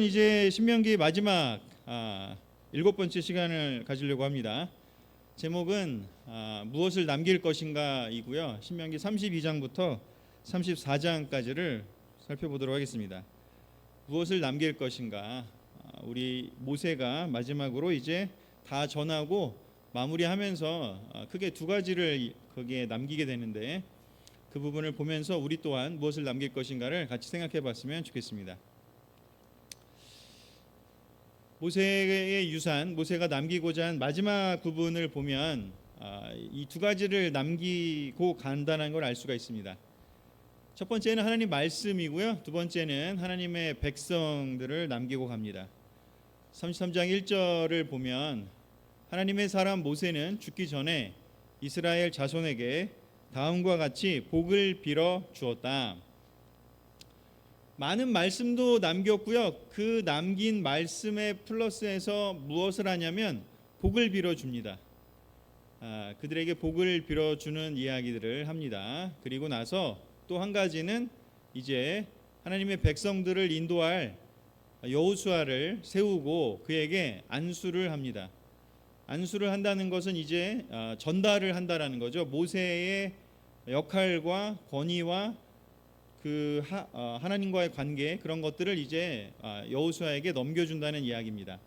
이제 신명기 마지막 일곱 번째 시간을 가지려고 합니다. 제목은 무엇을 남길 것인가이고요. 신명기 32장부터 34장까지를 살펴보도록 하겠습니다. 무엇을 남길 것인가? 우리 모세가 마지막으로 이제 다 전하고 마무리하면서 크게 두 가지를 거기에 남기게 되는데, 그 부분을 보면서 우리 또한 무엇을 남길 것인가를 같이 생각해 봤으면 좋겠습니다. 모세의 유산, 모세가 남기고자 한 마지막 부분을 보면 이 두 가지를 남기고 간다는 걸 알 수가 있습니다. 첫 번째는 하나님 말씀이고요. 두 번째는 하나님의 백성들을 남기고 갑니다. 33장 1절을 보면 하나님의 사람 모세는 죽기 전에 이스라엘 자손에게 다음과 같이 복을 빌어 주었다. 많은 말씀도 남겼고요. 그 남긴 말씀에 플러스해서 무엇을 하냐면 복을 빌어줍니다. 그들에게 복을 빌어주는 이야기들을 합니다. 그리고 나서 또 한 가지는 이제 하나님의 백성들을 인도할 여호수아를 세우고 그에게 안수를 합니다. 안수를 한다는 것은 이제 전달을 한다라는 거죠. 모세의 역할과 권위와 하나님과의 관계, 그런 것들을 이제 여호수아에게 넘겨준다는 이야기입니다.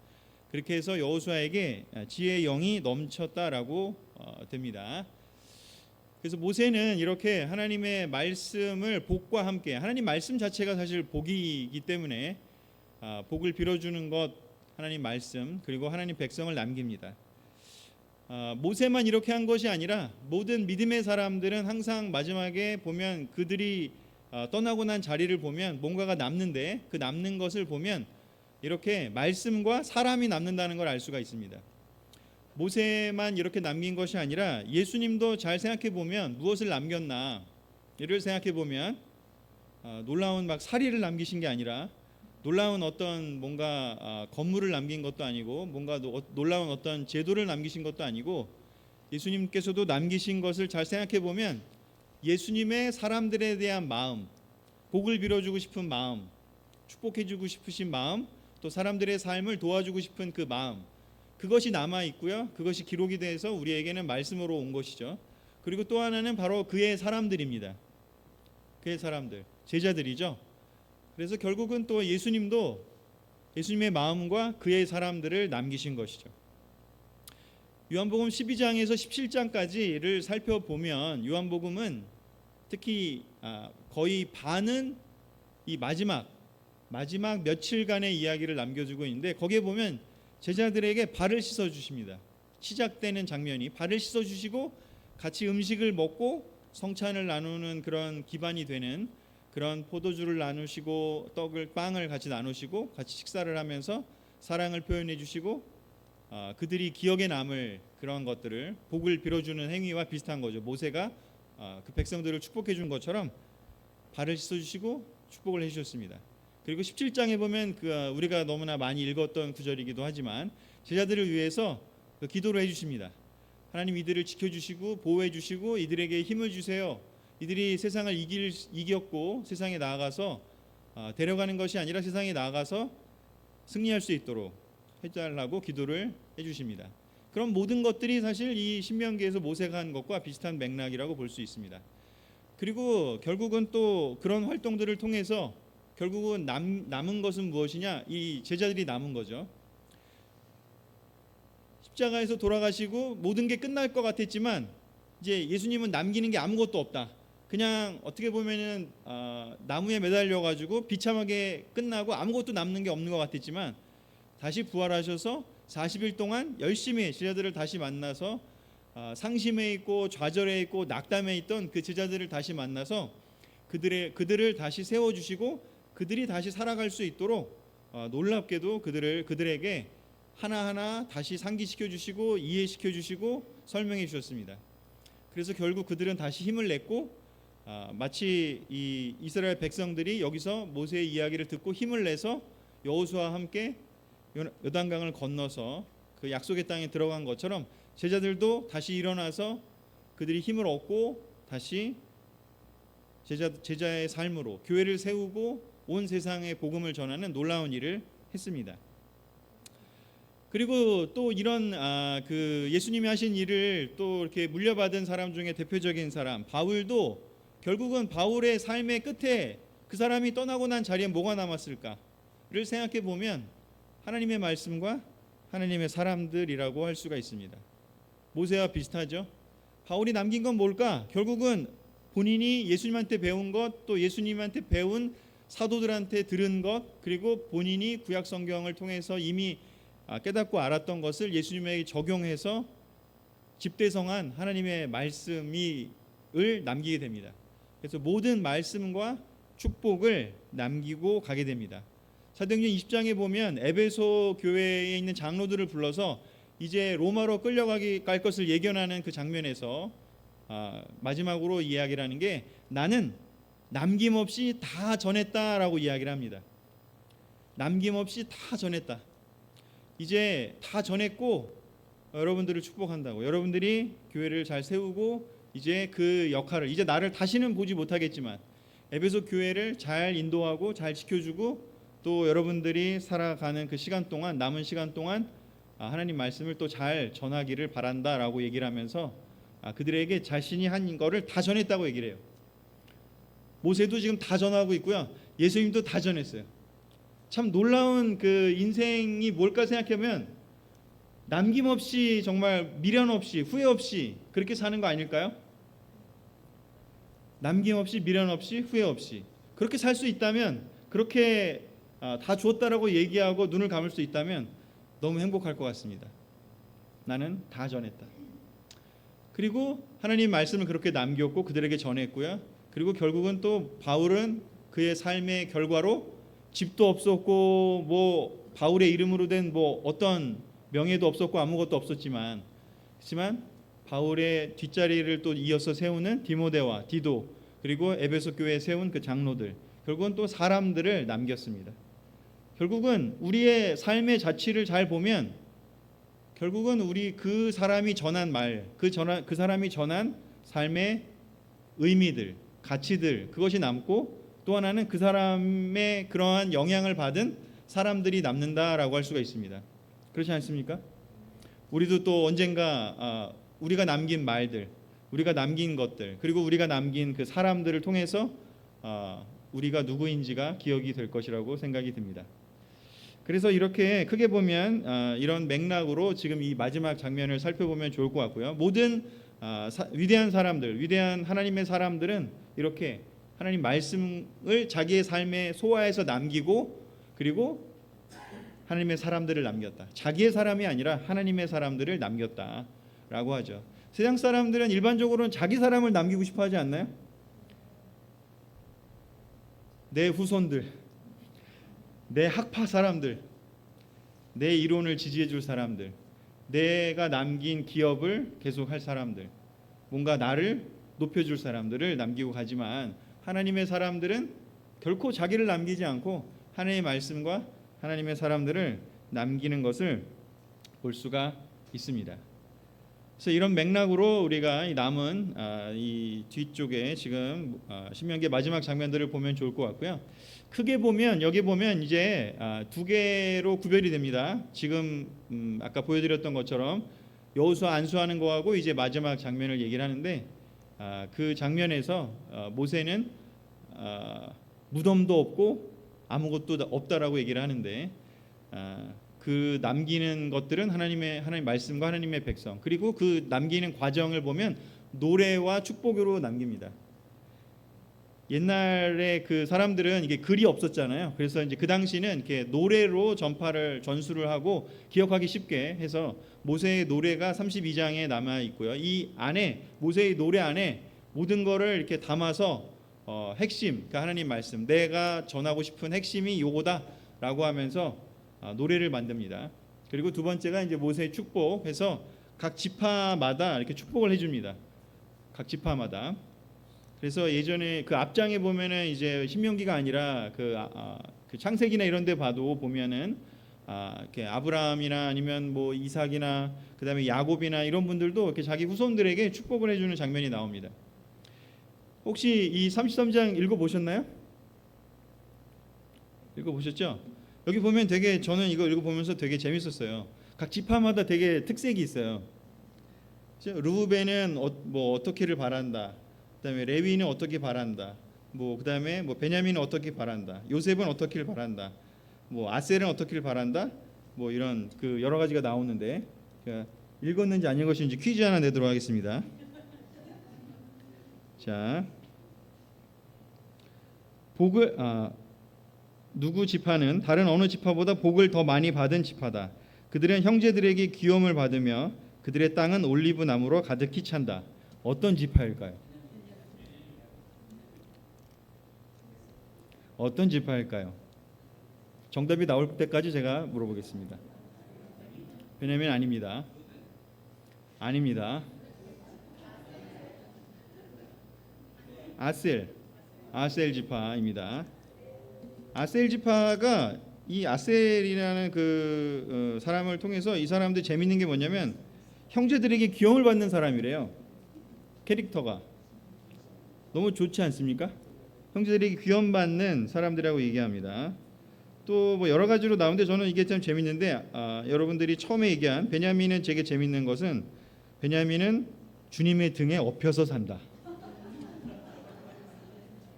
그렇게 해서 여호수아에게 지혜의 영이 넘쳤다라고 됩니다. 그래서 모세는 이렇게 하나님의 말씀을 복과 함께, 하나님 말씀 자체가 사실 복이기 때문에 복을 빌어주는 것, 하나님 말씀, 그리고 하나님 백성을 남깁니다. 모세만 이렇게 한 것이 아니라 모든 믿음의 사람들은 항상 마지막에 보면 그들이 떠나고 난 자리를 보면 뭔가가 남는데, 그 남는 것을 보면 이렇게 말씀과 사람이 남는다는 걸 알 수가 있습니다. 모세만 이렇게 남긴 것이 아니라 예수님도 잘 생각해 보면 무엇을 남겼나, 이를 생각해 보면 놀라운 막 사리를 남기신 게 아니라, 놀라운 어떤 뭔가 건물을 남긴 것도 아니고, 뭔가 놀라운 어떤 제도를 남기신 것도 아니고, 예수님께서도 남기신 것을 잘 생각해 보면 예수님의 사람들에 대한 마음, 복을 빌어주고 싶은 마음, 축복해주고 싶으신 마음, 또 사람들의 삶을 도와주고 싶은 그 마음, 그것이 남아 있고요. 그것이 기록이 돼서 우리에게는 말씀으로 온 것이죠. 그리고 또 하나는 바로 그의 사람들입니다. 그의 사람들, 제자들이죠. 그래서 결국은 또 예수님도 예수님의 마음과 그의 사람들을 남기신 것이죠. 요한복음 12장에서 17장까지를 살펴보면 요한복음은 특히 거의 반은 이 마지막 며칠간의 이야기를 남겨주고 있는데, 거기에 보면 제자들에게 발을 씻어 주십니다. 시작되는 장면이 발을 씻어 주시고 같이 음식을 먹고 성찬을 나누는 그런 기반이 되는 그런 포도주를 나누시고 빵을 같이 나누시고 같이 식사를 하면서 사랑을 표현해 주시고 그들이 기억에 남을 그런 것들을, 복을 빌어주는 행위와 비슷한 거죠. 모세가 그 백성들을 축복해 준 것처럼 발을 씻어주시고 축복을 해주셨습니다. 그리고 17장에 보면 우리가 너무나 많이 읽었던 구절이기도 하지만 제자들을 위해서 기도를 해주십니다. 하나님 이들을 지켜주시고 보호해주시고 이들에게 힘을 주세요. 이들이 세상을 이겼고 세상에 나아가서 데려가는 것이 아니라 세상에 나아가서 승리할 수 있도록 해달라고 기도를 해주십니다. 그런 모든 것들이 사실 이 신명기에서 모세가 한 것과 비슷한 맥락이라고 볼 수 있습니다. 그리고 결국은 또 그런 활동들을 통해서 결국은 남은 것은 무엇이냐? 이 제자들이 남은 거죠. 십자가에서 돌아가시고 모든 게 끝날 것 같았지만 이제 예수님은 남기는 게 아무것도 없다. 그냥 어떻게 보면은 나무에 매달려 가지고 비참하게 끝나고 아무것도 남는 게 없는 것 같았지만 다시 부활하셔서 40일 동안 열심히 제자들을 다시 만나서 상심해 있고 좌절해 있고 낙담해 있던 그 제자들을 다시 만나서 그들을 다시 세워주시고 그들이 다시 살아갈 수 있도록 놀랍게도 그들에게 하나하나 다시 상기시켜 주시고 이해시켜 주시고 설명해 주셨습니다. 그래서 결국 그들은 다시 힘을 냈고 마치 이 이스라엘 백성들이 여기서 모세의 이야기를 듣고 힘을 내서 여호수아와 함께 요단강을 건너서 그 약속의 땅에 들어간 것처럼 제자들도 다시 일어나서 그들이 힘을 얻고 다시 제자의 삶으로 교회를 세우고 온 세상에 복음을 전하는 놀라운 일을 했습니다. 그리고 또 이런 그 예수님이 하신 일을 또 이렇게 물려받은 사람 중에 대표적인 사람 바울도 결국은 바울의 삶의 끝에 그 사람이 떠나고 난 자리에 뭐가 남았을까를 생각해 보면 하나님의 말씀과 하나님의 사람들이라고 할 수가 있습니다. 모세와 비슷하죠. 바울이 남긴 건 뭘까? 결국은 본인이 예수님한테 배운 것, 또 예수님한테 배운 사도들한테 들은 것, 그리고 본인이 구약 성경을 통해서 이미 깨닫고 알았던 것을 예수님에게 적용해서 집대성한 하나님의 말씀을 남기게 됩니다. 그래서 모든 말씀과 축복을 남기고 가게 됩니다. 사도행전 20장에 보면 에베소 교회에 있는 장로들을 불러서 이제 로마로 끌려갈 것을 예견하는 그 장면에서 마지막으로 이야기를 하는 게 나는 남김없이 다 전했다라고 이야기를 합니다. 남김없이 다 전했다. 이제 다 전했고 여러분들을 축복한다고. 여러분들이 교회를 잘 세우고 이제 그 역할을 이제 나를 다시는 보지 못하겠지만 에베소 교회를 잘 인도하고 잘 지켜주고 또 여러분들이 살아가는 그 시간 동안 남은 시간 동안 하나님 말씀을 또 잘 전하기를 바란다라고 얘기를 하면서 그들에게 자신이 한 거를 다 전했다고 얘기를 해요. 모세도 지금 다 전하고 있고요. 예수님도 다 전했어요. 참 놀라운 그 인생이 뭘까 생각하면 남김없이 정말 미련 없이 후회 없이 그렇게 사는 거 아닐까요? 남김없이 미련 없이 후회 없이 그렇게 살 수 있다면 그렇게 다 주었다라고 얘기하고 눈을 감을 수 있다면 너무 행복할 것 같습니다. 나는 다 전했다. 그리고 하나님 말씀을 그렇게 남겼고 그들에게 전했고요. 그리고 결국은 또 바울은 그의 삶의 결과로 집도 없었고 뭐 바울의 이름으로 된 뭐 어떤 명예도 없었고 아무것도 없었지만 그렇지만 바울의 뒷자리를 또 이어서 세우는 디모데와 디도 그리고 에베소 교회에 세운 그 장로들 결국은 또 사람들을 남겼습니다. 결국은 우리의 삶의 자취를 잘 보면 결국은 우리 그 사람이 전한 말, 그 사람이 전한 삶의 의미들, 가치들 그것이 남고 또 하나는 그 사람의 그러한 영향을 받은 사람들이 남는다라고 할 수가 있습니다. 그렇지 않습니까? 우리도 또 언젠가 우리가 남긴 말들, 우리가 남긴 것들, 그리고 우리가 남긴 그 사람들을 통해서 우리가 누구인지가 기억이 될 것이라고 생각이 듭니다. 그래서 이렇게 크게 보면 이런 맥락으로 지금 이 마지막 장면을 살펴보면 좋을 것 같고요. 모든 위대한 사람들, 위대한 하나님의 사람들은 이렇게 하나님 말씀을 자기의 삶에 소화해서 남기고 그리고 하나님의 사람들을 남겼다. 자기의 사람이 아니라 하나님의 사람들을 남겼다라고 하죠. 세상 사람들은 일반적으로는 자기 사람을 남기고 싶어 하지 않나요? 내 후손들, 내 학파 사람들, 내 이론을 지지해 줄 사람들, 내가 남긴 기업을 계속할 사람들, 뭔가 나를 높여줄 사람들을 남기고 가지만 하나님의 사람들은 결코 자기를 남기지 않고 하나님의 말씀과 하나님의 사람들을 남기는 것을 볼 수가 있습니다. 그래서 이런 맥락으로 우리가 이 남은 이 뒤쪽에 지금 신명기 마지막 장면들을 보면 좋을 것 같고요. 크게 보면 여기 보면 이제 두 개로 구별이 됩니다. 지금 아까 보여드렸던 것처럼 여호수아 안수하는 거하고 이제 마지막 장면을 얘기를 하는데 그 장면에서 모세는 무덤도 없고 아무것도 없다라고 얘기를 하는데 그 남기는 것들은 하나님 말씀과 하나님의 백성 그리고 그 남기는 과정을 보면 노래와 축복으로 남깁니다. 옛날에 그 사람들은 이게 글이 없었잖아요. 그래서 이제 그 당시는 이렇게 노래로 전수를 하고 기억하기 쉽게 해서 모세의 노래가 32장에 남아 있고요. 이 안에 모세의 노래 안에 모든 것을 이렇게 담아서 핵심, 그러니까 하나님 말씀, 내가 전하고 싶은 핵심이 요거다라고 하면서 노래를 만듭니다. 그리고 두 번째가 이제 모세의 축복해서 각 지파마다 이렇게 축복을 해줍니다. 각 지파마다. 그래서 예전에 그 앞장에 보면은 이제 신명기가 아니라 그 창세기나 이런데 봐도 보면은 이렇게 아브라함이나 아니면 뭐 이삭이나 그다음에 야곱이나 이런 분들도 이렇게 자기 후손들에게 축복을 해주는 장면이 나옵니다. 혹시 이 33장 읽어보셨나요? 읽어보셨죠? 여기 보면 되게 저는 이거 읽어보면서 되게 재밌었어요. 각 지파마다 되게 특색이 있어요. 르우벤은 뭐 어떻게를 바란다. 그다음에 레위는 어떻게 바란다. 뭐 그다음에 뭐 베냐민은 어떻게 바란다. 요셉은 어떻게를 바란다. 뭐 아셀은 어떻게를 바란다. 뭐 이런 그 여러 가지가 나오는데 읽었는지 안 읽었는지 퀴즈 하나 내도록 하겠습니다. 자, 복을 누구 지파는 다른 어느 지파보다 복을 더 많이 받은 지파다. 그들은 형제들에게 귀염을 받으며 그들의 땅은 올리브 나무로 가득히 찬다. 어떤 지파일까요? 어떤 지파일까요? 정답이 나올 때까지 제가 물어보겠습니다. 베냐민 아닙니다. 아닙니다. 아셀 지파입니다. 아셀 지파가 이 아셀이라는 그 사람을 통해서 이 사람들 재밌는 게 뭐냐면 형제들에게 귀염을 받는 사람이래요. 캐릭터가 너무 좋지 않습니까? 형제들에게 귀염 받는 사람들이라고 얘기합니다. 또 뭐 여러 가지로 나오는데 저는 이게 참 재밌는데 여러분들이 처음에 얘기한 베냐민은 되게 재밌는 것은 베냐민은 주님의 등에 업혀서 산다.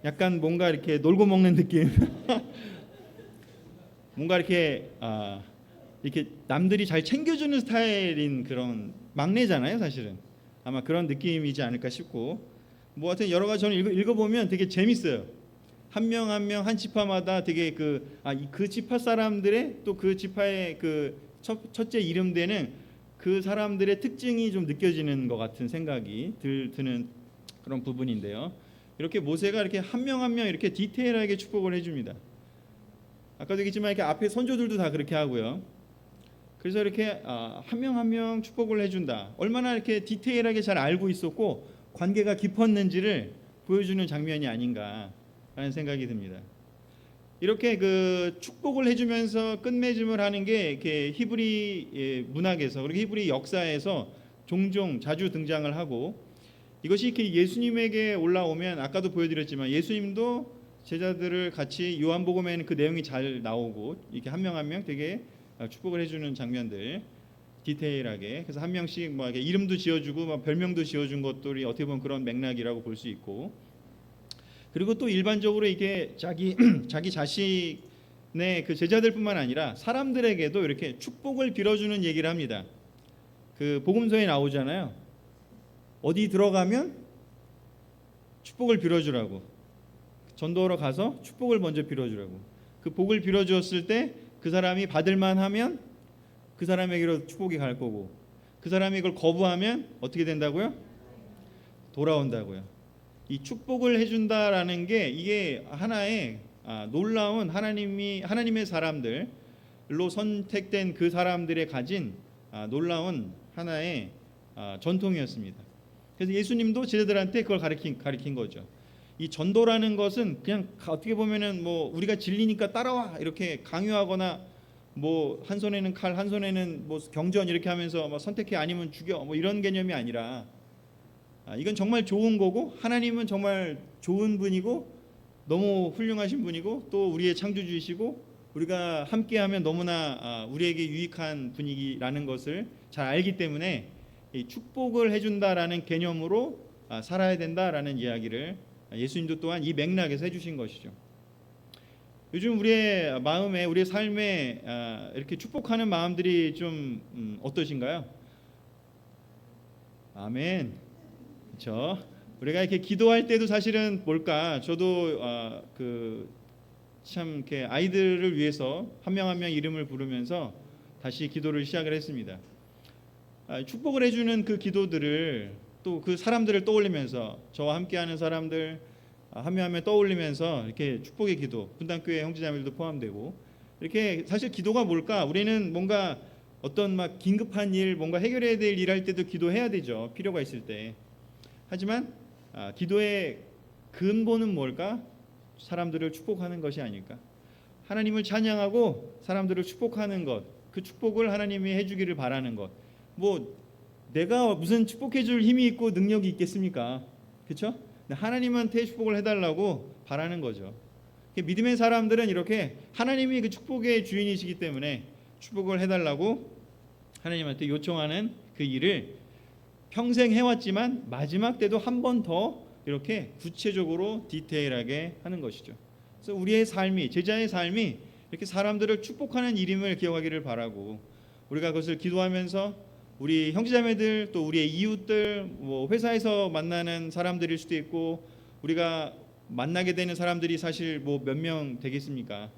약간 뭔가 이렇게 놀고 먹는 느낌. 뭔가 이렇게 이렇게 남들이 잘 챙겨주는 스타일인 그런 막내잖아요, 사실은. 아마 그런 느낌이지 않을까 싶고, 뭐 하여튼 여러 가지 저는 읽어보면 되게 재밌어요. 한 명 한 명 한 지파마다 되게 그 지파 사람들의 또 그 지파의 그 첫째 이름 되는 그 사람들의 특징이 좀 느껴지는 것 같은 생각이 드는 그런 부분인데요. 이렇게 모세가 이렇게 한 명 한 명 이렇게 디테일하게 축복을 해줍니다. 아까도 얘기했지만 이렇게 앞에 선조들도 다 그렇게 하고요. 그래서 이렇게 한 명 한 명 축복을 해준다. 얼마나 이렇게 디테일하게 잘 알고 있었고 관계가 깊었는지를 보여주는 장면이 아닌가라는 생각이 듭니다. 이렇게 그 축복을 해주면서 끝맺음을 하는 게 이렇게 히브리 문학에서 그리고 히브리 역사에서 종종 자주 등장을 하고 이것이 이렇게 예수님에게 올라오면 아까도 보여드렸지만 예수님도 제자들을 같이 요한복음에는 그 내용이 잘 나오고 이렇게 한 명 한 명 되게 축복을 해주는 장면들 디테일하게 그래서 한 명씩 뭐 이렇게 이름도 지어주고 막 별명도 지어준 것들이 어떻게 보면 그런 맥락이라고 볼 수 있고 그리고 또 일반적으로 이게 자기 자신의 그 제자들뿐만 아니라 사람들에게도 이렇게 축복을 빌어주는 얘기를 합니다. 그 복음서에 나오잖아요. 어디 들어가면 축복을 빌어주라고 전도하러 가서 축복을 먼저 빌어주라고 그 복을 빌어주었을 때 그 사람이 받을만 하면 그 사람에게로 축복이 갈 거고 그 사람이 이걸 거부하면 어떻게 된다고요? 돌아온다고요. 이 축복을 해준다라는 게 이게 하나의 놀라운 하나님의 사람들로 선택된 그 사람들의 가진 놀라운 하나의 전통이었습니다. 그래서 예수님도 제자들한테 그걸 가르친 거죠. 이 전도라는 것은 그냥 어떻게 보면은 뭐 우리가 진리니까 따라와 이렇게 강요하거나 뭐 한 손에는 칼, 한 손에는 뭐 경전 이렇게 하면서 뭐 선택해 아니면 죽여 뭐 이런 개념이 아니라 이건 정말 좋은 거고 하나님은 정말 좋은 분이고 너무 훌륭하신 분이고 또 우리의 창조주이시고 우리가 함께하면 너무나 우리에게 유익한 분위기라는 것을 잘 알기 때문에 이 축복을 해준다라는 개념으로 살아야 된다라는 이야기를 예수님도 또한 이 맥락에서 해주신 것이죠. 요즘 우리의 마음에 우리의 삶에 이렇게 축복하는 마음들이 좀 어떠신가요? 아멘. 그렇죠. 우리가 이렇게 기도할 때도 사실은 뭘까? 저도 참 이렇게 아이들을 위해서 한 명 한 명 이름을 부르면서 다시 기도를 시작을 했습니다. 축복을 해주는 그 기도들을 또 그 사람들을 떠올리면서 저와 함께하는 사람들 한 명 한 명 떠올리면서 이렇게 축복의 기도 분당교회 형제자매들도 포함되고 이렇게 사실 기도가 뭘까? 우리는 뭔가 어떤 막 긴급한 일 뭔가 해결해야 될 일 할 때도 기도해야 되죠. 필요가 있을 때. 하지만 기도의 근본은 뭘까? 사람들을 축복하는 것이 아닐까? 하나님을 찬양하고 사람들을 축복하는 것, 그 축복을 하나님이 해주기를 바라는 것. 뭐 내가 무슨 축복해줄 힘이 있고 능력이 있겠습니까? 그렇죠? 하나님한테 축복을 해달라고 바라는 거죠. 믿음의 사람들은 이렇게 하나님이 그 축복의 주인이시기 때문에 축복을 해달라고 하나님한테 요청하는 그 일을 평생 해왔지만 마지막 때도 한 번 더 이렇게 구체적으로 디테일하게 하는 것이죠. 그래서 우리의 삶이, 제자의 삶이 이렇게 사람들을 축복하는 일임을 기억하기를 바라고, 우리가 그것을 기도하면서 우리 형제자매들, 또 우리의 이웃들, 뭐 회사에서 만나는 사람들일 수도 있고, 우리가 만나게 되는 사람들이 사실 뭐 몇 명 되겠습니까?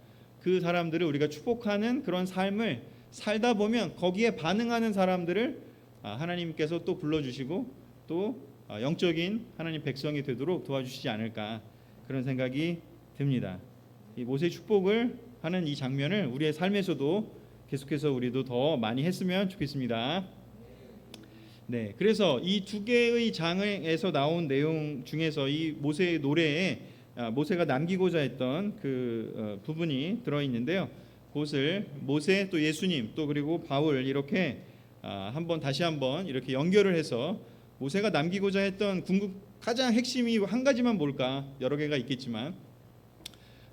그 사람들을 우리가 축복하는 그런 삶을 살다 보면 거기에 반응하는 사람들을 하나님께서 또 불러주시고 또 영적인 하나님 백성이 되도록 도와주시지 않을까, 그런 생각이 듭니다. 이 모세의 축복을 하는 이 장면을 우리의 삶에서도 계속해서 우리도 더 많이 했으면 좋겠습니다. 네, 그래서 이 두 개의 장에서 나온 내용 중에서 이 모세의 노래에 모세가 남기고자 했던 그 부분이 들어 있는데요. 그것을 모세, 또 예수님, 또 그리고 바울, 이렇게 다시 한번 이렇게 연결을 해서 모세가 남기고자 했던 가장 핵심이 한 가지만 뭘까? 여러 개가 있겠지만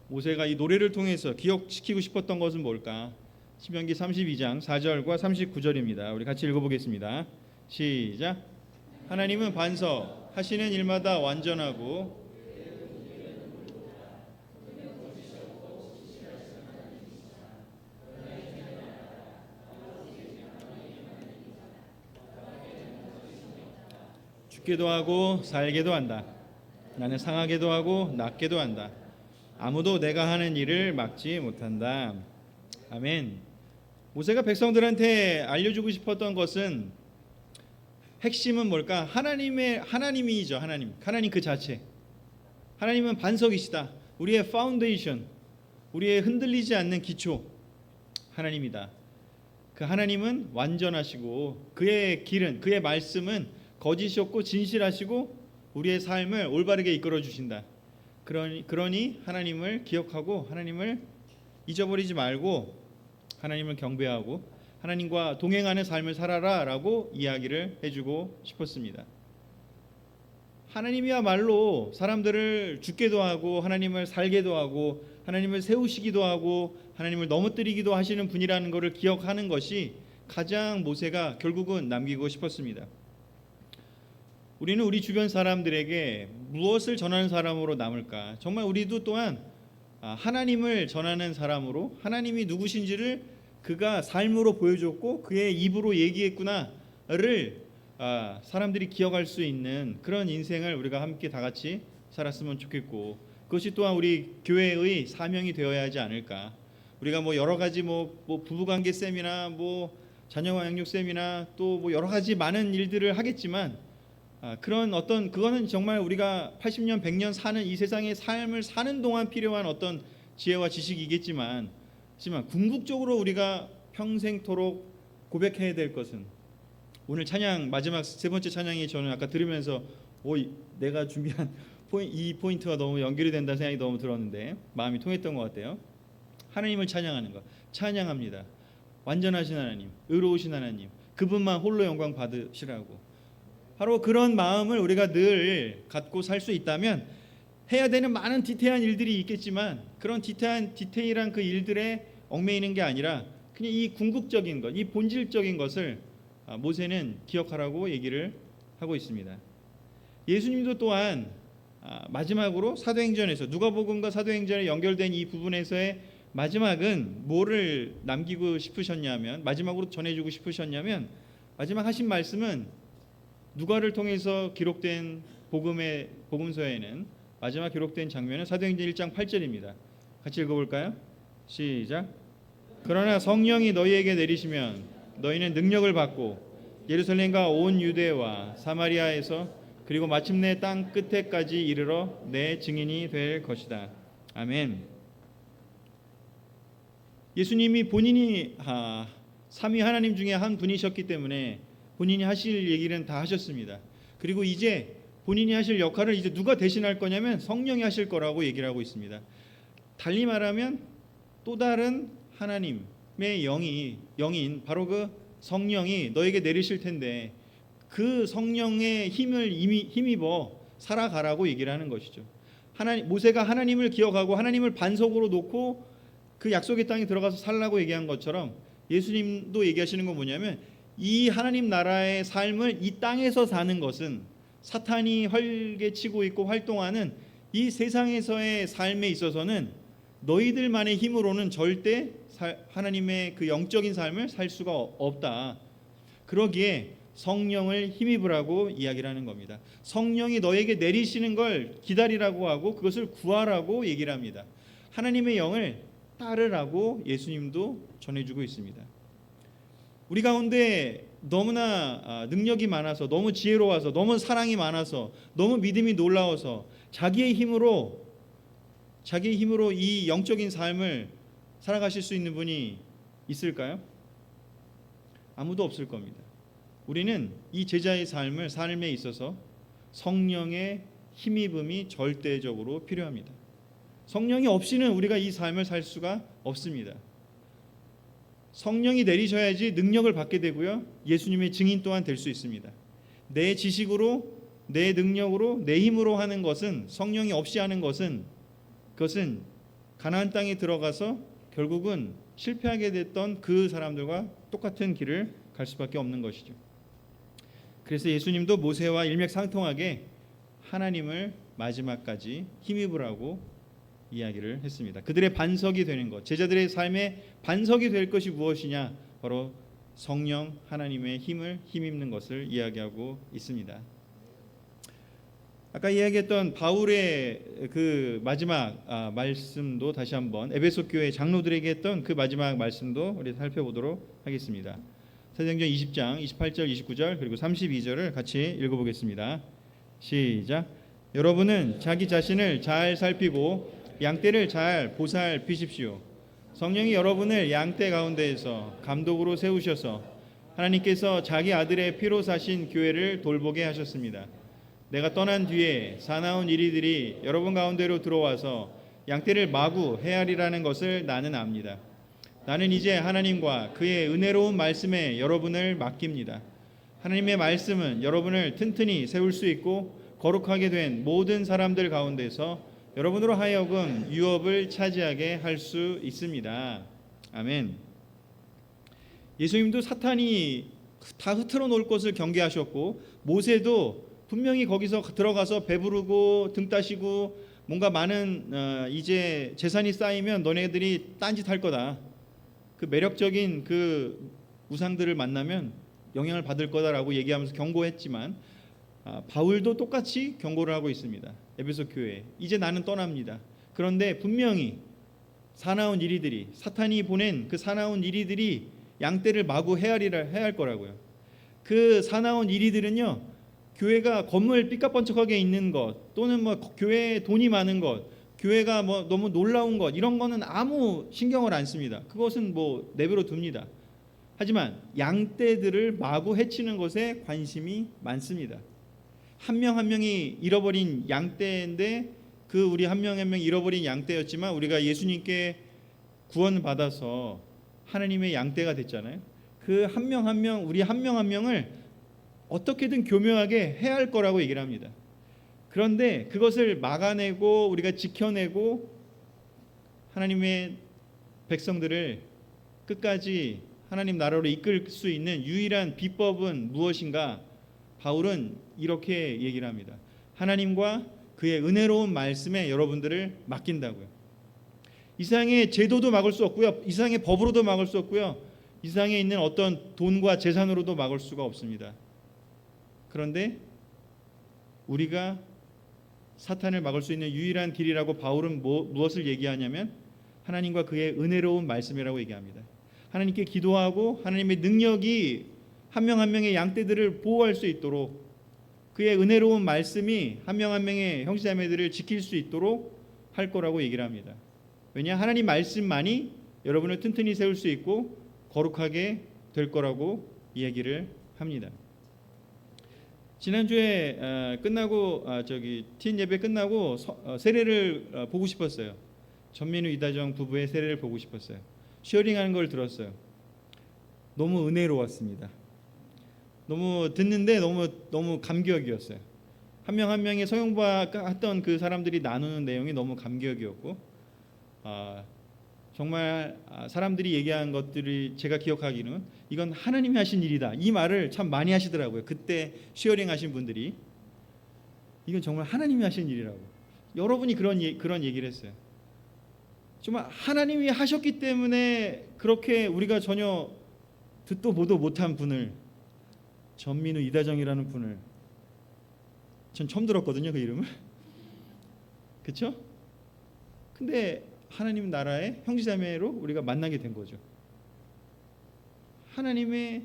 모세가 이 노래를 통해서 기억시키고 싶었던 것은 뭘까? 신명기 32장 4절과 39절입니다. 우리 같이 읽어보겠습니다. 시작. 하나님은 반석, 하시는 일마다 완전하고 죽게도 하고 살게도 한다. 나는 상하게도 하고 낫게도 한다. 아무도 내가 하는 일을 막지 못한다. 아멘. 모세가 백성들한테 알려주고 싶었던 것은, 핵심은 뭘까? 하나님이죠. 하나님 그 자체. 하나님은 반석이시다. 우리의 파운데이션, 우리의 흔들리지 않는 기초, 하나님이다. 그 하나님은 완전하시고 그의 길은, 그의 말씀은 거짓이 없고 진실하시고 우리의 삶을 올바르게 이끌어 주신다. 그러니 하나님을 기억하고 하나님을 잊어버리지 말고 하나님을 경배하고 하나님과 동행하는 삶을 살아라라고 이야기를 해주고 싶었습니다. 하나님이야말로 사람들을 죽게도 하고 하나님을 살게도 하고 하나님을 세우시기도 하고 하나님을 넘어뜨리기도 하시는 분이라는 것을 기억하는 것이 가장 모세가 결국은 남기고 싶었습니다. 우리는 우리 주변 사람들에게 무엇을 전하는 사람으로 남을까? 정말 우리도 또한 하나님을 전하는 사람으로, 하나님이 누구신지를 그가 삶으로 보여줬고 그의 입으로 얘기했구나를 사람들이 기억할 수 있는 그런 인생을 우리가 함께 다 같이 살았으면 좋겠고, 그것이 또한 우리 교회의 사명이 되어야 하지 않을까. 우리가 뭐 여러 가지 뭐 부부관계 쌤이나 뭐 자녀 양육 쌤이나 또 뭐 여러 가지 많은 일들을 하겠지만, 그거는 정말 우리가 80년 100년 사는 이 세상의 삶을 사는 동안 필요한 어떤 지혜와 지식이겠지만, 궁극적으로 우리가 평생토록 고백해야 될 것은, 오늘 찬양 마지막 세 번째 찬양이 저는 아까 들으면서 내가 준비한 이 포인트와 너무 연결이 된다 생각이 너무 들었는데 마음이 통했던 것 같아요. 하나님을 찬양하는 것, 찬양합니다. 완전하신 하나님, 의로우신 하나님, 그분만 홀로 영광 받으시라고. 바로 그런 마음을 우리가 늘 갖고 살 수 있다면, 해야 되는 많은 디테일한 일들이 있겠지만 그런 디테일한 그 일들에 얽매이는 게 아니라 그냥 이 궁극적인 것, 이 본질적인 것을 모세는 기억하라고 얘기를 하고 있습니다. 예수님도 또한 마지막으로 사도행전에서, 누가복음과 사도행전에 연결된 이 부분에서의 마지막은 뭐를 남기고 싶으셨냐면, 마지막으로 전해주고 싶으셨냐면, 마지막 하신 말씀은 누가를 통해서 기록된 복음서에는 마지막 기록된 장면은 사도행전 1장 8절입니다. 같이 읽어볼까요? 시작. 그러나 성령이 너희에게 내리시면 너희는 능력을 받고 예루살렘과 온 유대와 사마리아에서 그리고 마침내 땅 끝에까지 이르러 내 증인이 될 것이다. 아멘. 예수님이 본인이 삼위 하나님 중에 한 분이셨기 때문에 본인이 하실 얘기는 다 하셨습니다. 그리고 이제 본인이 하실 역할을 이제 누가 대신할 거냐면 성령이 하실 거라고 얘기를 하고 있습니다. 달리 말하면 또 다른 하나님의 영인 바로 그 성령이 너에게 내리실 텐데, 그 성령의 힘을 힘입어 살아가라고 얘기를 하는 것이죠. 모세가 하나님을 기억하고 하나님을 반석으로 놓고 그 약속의 땅에 들어가서 살라고 얘기한 것처럼 예수님도 얘기하시는 건 뭐냐면 이 하나님 나라의 삶을 이 땅에서 사는 것은 사탄이 활개치고 있고 활동하는 이 세상에서의 삶에 있어서는 너희들만의 힘으로는 절대 하나님의 그 영적인 삶을 살 수가 없다. 그러기에 성령을 힘입으라고 이야기를 하는 겁니다. 성령이 너에게 내리시는 걸 기다리라고 하고 그것을 구하라고 얘기를 합니다. 하나님의 영을 따르라고 예수님도 전해주고 있습니다. 우리 가운데 너무나 능력이 많아서 너무 지혜로워서 너무 사랑이 많아서 너무 믿음이 놀라워서 자기의 힘으로 이 영적인 삶을 살아가실 수 있는 분이 있을까요? 아무도 없을 겁니다. 우리는 이 제자의 삶에 있어서 성령의 힘입음이 절대적으로 필요합니다. 성령이 없이는 우리가 이 삶을 살 수가 없습니다. 성령이 내리셔야지 능력을 받게 되고요. 예수님의 증인 또한 될 수 있습니다. 내 지식으로, 내 능력으로, 내 힘으로 하는 것은 성령이 없이 하는 것은 그것은 가나안 땅에 들어가서 결국은 실패하게 됐던 그 사람들과 똑같은 길을 갈 수밖에 없는 것이죠. 그래서 예수님도 모세와 일맥상통하게 하나님을 마지막까지 힘입으라고 이야기를 했습니다. 그들의 반석이 되는 것, 제자들의 삶의 반석이 될 것이 무엇이냐? 바로 성령 하나님의 힘을 힘입는 것을 이야기하고 있습니다. 아까 이야기했던 바울의 그 마지막 말씀도 다시 한번 에베소 교회 장로들에게 했던 그 마지막 말씀도 우리 살펴보도록 하겠습니다. 사도행전 20장 28절 29절 그리고 32절을 같이 읽어보겠습니다. 시작. 여러분은 자기 자신을 잘 살피고 양떼를 잘 보살피십시오. 성령이 여러분을 양떼 가운데에서 감독으로 세우셔서 하나님께서 자기 아들의 피로 사신 교회를 돌보게 하셨습니다. 내가 떠난 뒤에 사나운 이리들이 여러분 가운데로 들어와서 양떼를 마구 해하리라는 것을 나는 압니다. 나는 이제 하나님과 그의 은혜로운 말씀에 여러분을 맡깁니다. 하나님의 말씀은 여러분을 튼튼히 세울 수 있고 거룩하게 된 모든 사람들 가운데서 여러분으로 하여금 유업을 차지하게 할 수 있습니다. 아멘. 예수님도 사탄이 다 흐트러 놓을 것을 경계하셨고 모세도 분명히 거기서 들어가서 배부르고 등 따시고 뭔가 많은 이제 재산이 쌓이면 너네들이 딴짓할 거다. 그 매력적인 그 우상들을 만나면 영향을 받을 거다라고 얘기하면서 경고했지만 바울도 똑같이 경고를 하고 있습니다. 에베소 교회 이제 나는 떠납니다. 그런데 분명히 사나운 이리들이 사탄이 보낸 그 사나운 이리들이 양떼를 마구 해할 거라고요. 그 사나운 이리들은요 교회가 건물 삐까뻔쩍하게 있는 것 또는 뭐 교회에 돈이 많은 것 교회가 뭐 너무 놀라운 것 이런 거는 아무 신경을 안 씁니다. 그것은 뭐 내버려 둡니다. 하지만 양떼들을 마구 해치는 것에 관심이 많습니다. 한 명 한 명이 잃어버린 양떼인데 그 우리 한 명 한 명 잃어버린 양떼였지만 우리가 예수님께 구원받아서 하나님의 양떼가 됐잖아요. 그 한 명 한 명 우리 한 명 한 명을 어떻게든 교묘하게 해야 할 거라고 얘기를 합니다. 그런데 그것을 막아내고 우리가 지켜내고 하나님의 백성들을 끝까지 하나님 나라로 이끌 수 있는 유일한 비법은 무엇인가? 바울은 이렇게 얘기를 합니다. 하나님과 그의 은혜로운 말씀에 여러분들을 맡긴다고요. 이 세상의 제도도 막을 수 없고요. 이 세상의 법으로도 막을 수 없고요. 이 세상에 있는 어떤 돈과 재산으로도 막을 수가 없습니다. 그런데 우리가 사탄을 막을 수 있는 유일한 길이라고 바울은 무엇을 얘기하냐면 하나님과 그의 은혜로운 말씀이라고 얘기합니다. 하나님께 기도하고 하나님의 능력이 한 명 한 명의 양떼들을 보호할 수 있도록 그의 은혜로운 말씀이 한 명 한 명의 형제자매들을 지킬 수 있도록 할 거라고 얘기를 합니다. 왜냐? 하나님 말씀만이 여러분을 튼튼히 세울 수 있고 거룩하게 될 거라고 이야기를 합니다. 지난주에 끝나고 틴 예배 끝나고 세례를 보고 싶었어요. 전민우 이다정 부부의 세례를 보고 싶었어요. 쉐어링하는 걸 들었어요. 너무 은혜로웠습니다. 너무 듣는데 너무 감격이었어요. 한 명 한 명의 서용받았던 그 사람들이 나누는 내용이 너무 감격이었고, 정말 사람들이 얘기한 것들이 제가 기억하기는 이건 하나님이 하신 일이다, 이 말을 참 많이 하시더라고요. 그때 쉐어링 하신 분들이 이건 정말 하나님이 하신 일이라고, 여러분이 그런 얘기를 했어요. 정말 하나님이 하셨기 때문에 그렇게 우리가 전혀 듣도 보도 못한 분을, 전민우 이다정이라는 분을 전 처음 들었거든요, 그 이름을. 그렇죠? 근데 하나님 나라의 형제자매로 우리가 만나게 된 거죠. 하나님의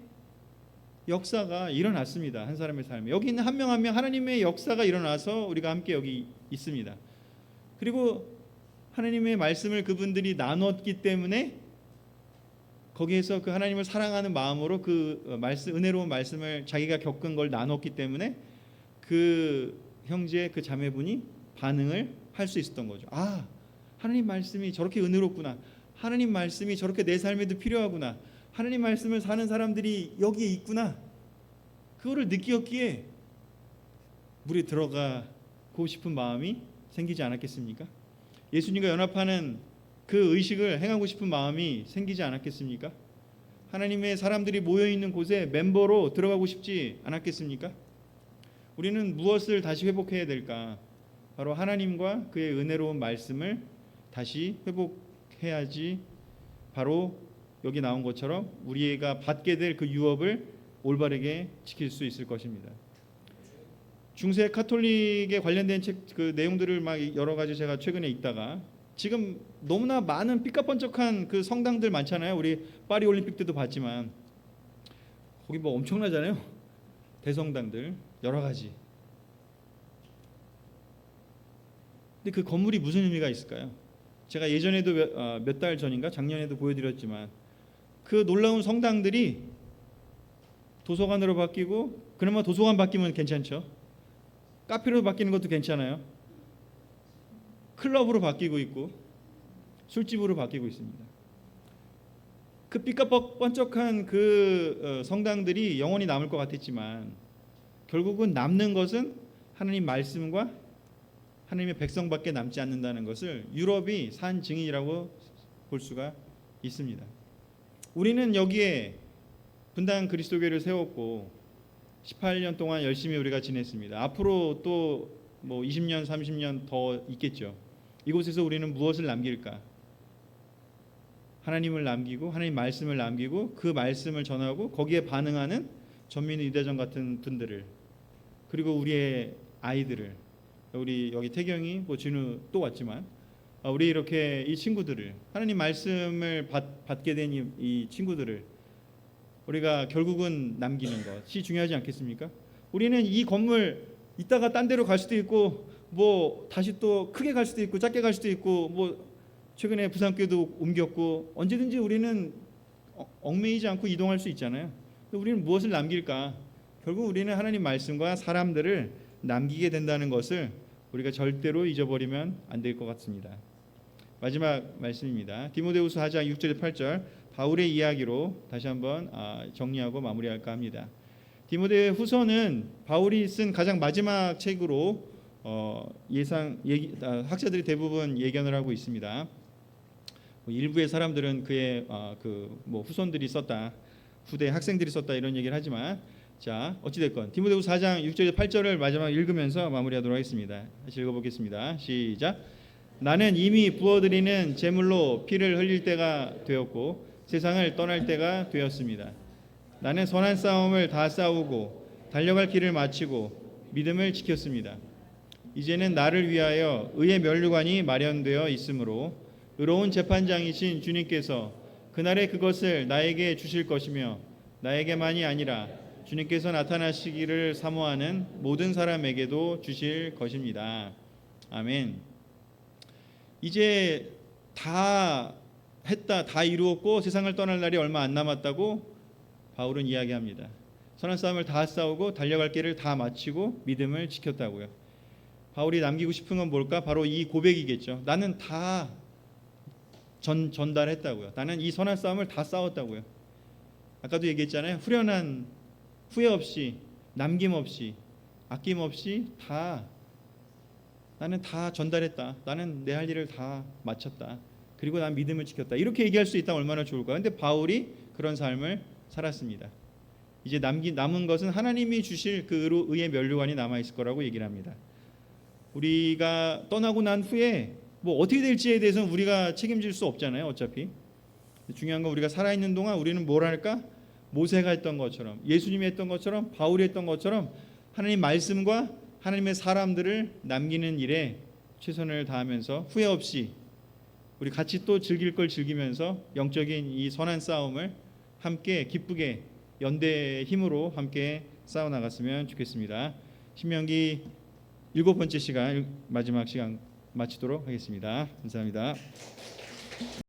역사가 일어났습니다. 한 사람의 삶에. 여기 있는 한 명 한 명 하나님의 역사가 일어나서 우리가 함께 여기 있습니다. 그리고 하나님의 말씀을 그분들이 나눴기 때문에 거기에서 그 하나님을 사랑하는 마음으로 그 말씀, 은혜로운 말씀을 자기가 겪은 걸 나눴기 때문에 그 형제, 그 자매분이 반응을 할 수 있었던 거죠. 하나님 말씀이 저렇게 은혜롭구나, 하나님 말씀이 저렇게 내 삶에도 필요하구나, 하나님 말씀을 사는 사람들이 여기에 있구나, 그거를 느꼈기에 물에 들어가고 싶은 마음이 생기지 않았겠습니까? 예수님과 연합하는 그 의식을 행하고 싶은 마음이 생기지 않았겠습니까? 하나님의 사람들이 모여있는 곳에 멤버로 들어가고 싶지 않았겠습니까? 우리는 무엇을 다시 회복해야 될까? 바로 하나님과 그의 은혜로운 말씀을 다시 회복해야지 바로 여기 나온 것처럼 우리가 받게 될 그 유업을 올바르게 지킬 수 있을 것입니다. 중세 카톨릭에 관련된 책 그 내용들을 막 여러 가지 제가 최근에 읽다가, 지금 너무나 많은 삐까뻔쩍한 그 성당들 많잖아요. 우리 파리 올림픽 때도 봤지만 거기 뭐 엄청나잖아요. 대성당들 여러 가지. 근데 그 건물이 무슨 의미가 있을까요? 제가 예전에도 몇 달 전인가 작년에도 보여드렸지만 그 놀라운 성당들이 도서관으로 바뀌고, 그나마 도서관 바뀌면 괜찮죠. 카페로 바뀌는 것도 괜찮아요. 클럽으로 바뀌고 있고 술집으로 바뀌고 있습니다. 그 삐까뻔쩍한 그 성당들이 영원히 남을 것 같았지만 결국은 남는 것은 하나님 말씀과 하나님의 백성밖에 남지 않는다는 것을 유럽이 산 증인이라고 볼 수가 있습니다. 우리는 여기에 분당 그리스도교를 세웠고 18년 동안 열심히 우리가 지냈습니다. 앞으로 또 뭐 20년, 30년 더 있겠죠. 이곳에서 우리는 무엇을 남길까? 하나님을 남기고 하나님 말씀을 남기고 그 말씀을 전하고 거기에 반응하는 전민우 이대정 같은 분들을, 그리고 우리의 아이들을, 우리 여기 태경이 뭐 진우 또 왔지만 우리 이렇게 이 친구들을, 하나님 말씀을 받게 된 이 친구들을 우리가 결국은 남기는 것이 중요하지 않겠습니까? 우리는 이 건물 이따가 딴 데로 갈 수도 있고 뭐 다시 또 크게 갈 수도 있고 작게 갈 수도 있고, 뭐 최근에 부산교도 옮겼고 언제든지 우리는 얽매이지 않고 이동할 수 있잖아요. 우리는 무엇을 남길까? 결국 우리는 하나님 말씀과 사람들을 남기게 된다는 것을 우리가 절대로 잊어버리면 안 될 것 같습니다. 마지막 말씀입니다. 디모데후서 4장 6절 8절 바울의 이야기로 다시 한번 정리하고 마무리할까 합니다. 디모데후서는 바울이 쓴 가장 마지막 책으로 학자들이 대부분 예견을 하고 있습니다. 일부의 사람들은 그의 후손들이 썼다, 후대 학생들이 썼다 이런 얘기를 하지만, 자 어찌됐건 디모데후서 4장 6절 8절을 마지막 읽으면서 마무리하도록 하겠습니다. 다시 읽어보겠습니다. 시작. 나는 이미 부어드리는 제물로 피를 흘릴 때가 되었고 세상을 떠날 때가 되었습니다. 나는 선한 싸움을 다 싸우고 달려갈 길을 마치고 믿음을 지켰습니다. 이제는 나를 위하여 의의 면류관이 마련되어 있으므로 의로운 재판장이신 주님께서 그날에 그것을 나에게 주실 것이며 나에게만이 아니라 주님께서 나타나시기를 사모하는 모든 사람에게도 주실 것입니다. 아멘. 이제 다 했다, 다 이루었고 세상을 떠날 날이 얼마 안 남았다고 바울은 이야기합니다. 선한 싸움을 다 싸우고 달려갈 길을 다 마치고 믿음을 지켰다고요. 바울이 남기고 싶은 건 뭘까? 바로 이 고백이겠죠. 나는 다 전달했다고요. 나는 이 선한 싸움을 다 싸웠다고요. 아까도 얘기했잖아요. 후련한 후회 없이 남김 없이 아낌없이 다 나는 다 전달했다. 나는 내 할 일을 다 마쳤다. 그리고 난 믿음을 지켰다. 이렇게 얘기할 수 있다면 얼마나 좋을까. 근데 바울이 그런 삶을 살았습니다. 이제 남은 것은 하나님이 주실 그 의의 면류관이 남아 있을 거라고 얘기를 합니다. 우리가 떠나고 난 후에 뭐 어떻게 될지에 대해서는 우리가 책임질 수 없잖아요. 어차피 중요한 건 우리가 살아있는 동안 우리는 뭘 할까? 모세가 했던 것처럼, 예수님이 했던 것처럼, 바울이 했던 것처럼 하나님 말씀과 하나님의 사람들을 남기는 일에 최선을 다하면서 후회 없이 우리 같이 또 즐길 걸 즐기면서 영적인 이 선한 싸움을 함께 기쁘게 연대의 힘으로 함께 싸워 나갔으면 좋겠습니다. 신명기 7번째 시간, 마지막 시간 마치도록 하겠습니다. 감사합니다.